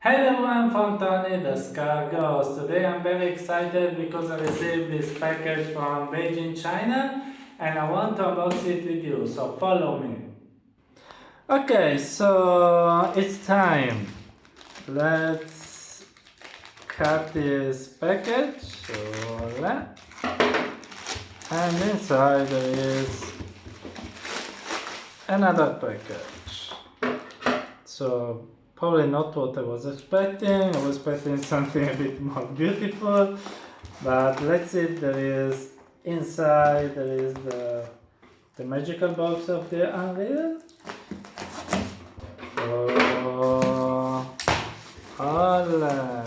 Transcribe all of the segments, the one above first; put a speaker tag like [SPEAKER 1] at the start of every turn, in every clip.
[SPEAKER 1] Hello, I'm from Tony the Scar Ghost. Today I'm very excited because I received this package from Beijing, China, and I want to unbox it with you, so follow me. Okay, so it's time. Let's cut this package. Voila. And inside there is another package. So probably not what I was expecting. I was expecting something a bit more beautiful, but let's see. There is inside. There is the magical box of the Unreal. Oh, hola!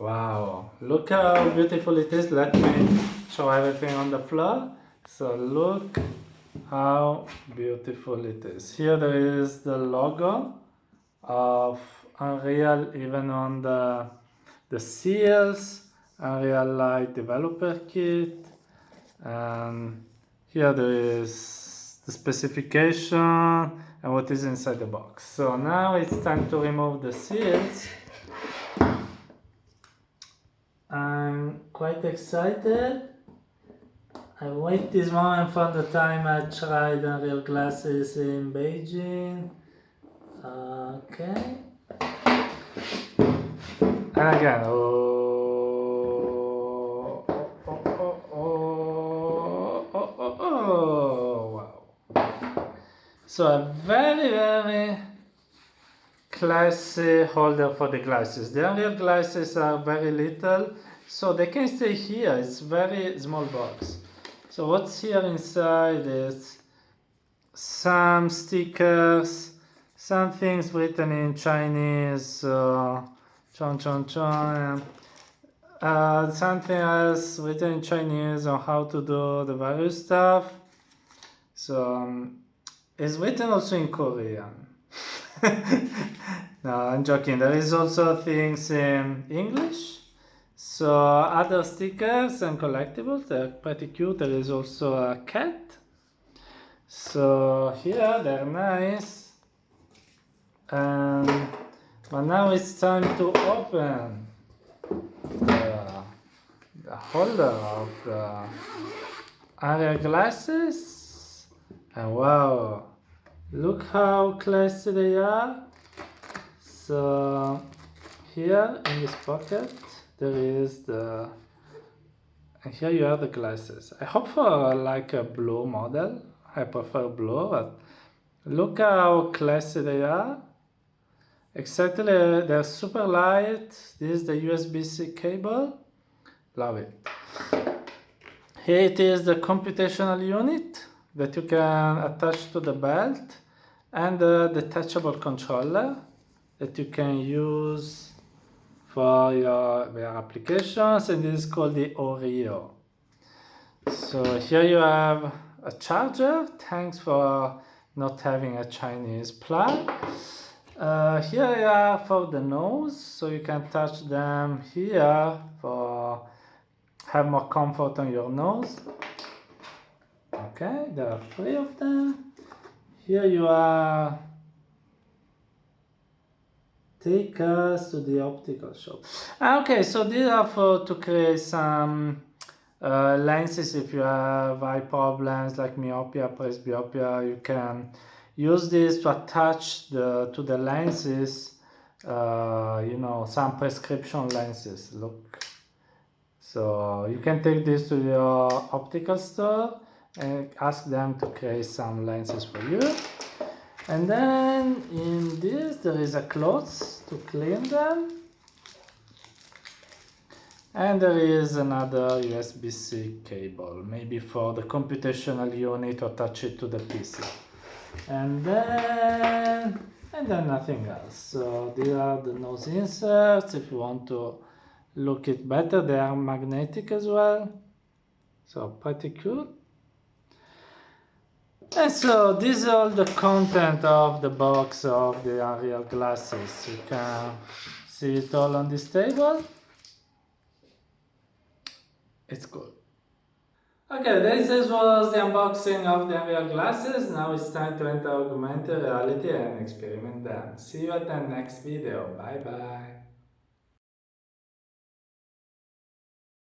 [SPEAKER 1] Wow! Look how beautiful it is. Let me show everything on the floor. So look how beautiful it is. Here there is the logo of Unreal even on the seals, Nreal Light developer kit, and here there is the specification and what is inside the box. So now it's time to remove the seals. I'm quite excited. I wait this moment from the time I tried Unreal glasses in Beijing. Okay. And again, wow. So a very classy holder for the glasses. The Unreal glasses are very little, so they can stay here. It's very small box. So what's here inside is some stickers, some things written in Chinese, something else written in Chinese on how to do the various stuff. So it's written also in Korean. No, I'm joking. There is also things in English. So other stickers and collectibles, they're pretty cute. There is also a cat. So here they're nice. But now it's time to open the holder of the Nreal glasses. And wow, look how classy they are. So here in this pocket there is and here you have the glasses. I hope for like a blue model. I prefer blue, but look how classy they are. Exactly, they're super light. This is the USB-C cable. Love it. Here it is the computational unit that you can attach to the belt, and the detachable controller that you can use for your applications, and this is called the Oreo. So here you have a charger. Thanks for not having a Chinese plug. Here you are for the nose, so you can touch them here for have more comfort on your nose. Okay, there are 3 of them. Here you are. Take us to the optical shop. Okay, so these are for to create some lenses. If you have eye problems like myopia, presbyopia, you can use this to attach to the lenses. Some prescription lenses. Look, so you can take this to your optical store and ask them to create some lenses for you. And then in this there is a cloth to clean them, and there is another USB-C cable, maybe for the computational unit, or attach it to the PC. And then nothing else. So these are the nose inserts. If you want to look it better, they are magnetic as well, so pretty cool. And so this is all the content of the box of the Nreal glasses. You can see it all on this table. It's cool. Okay, this was the unboxing of the Nreal glasses. Now it's time to enter augmented reality and experiment them. See you at the next video. Bye bye.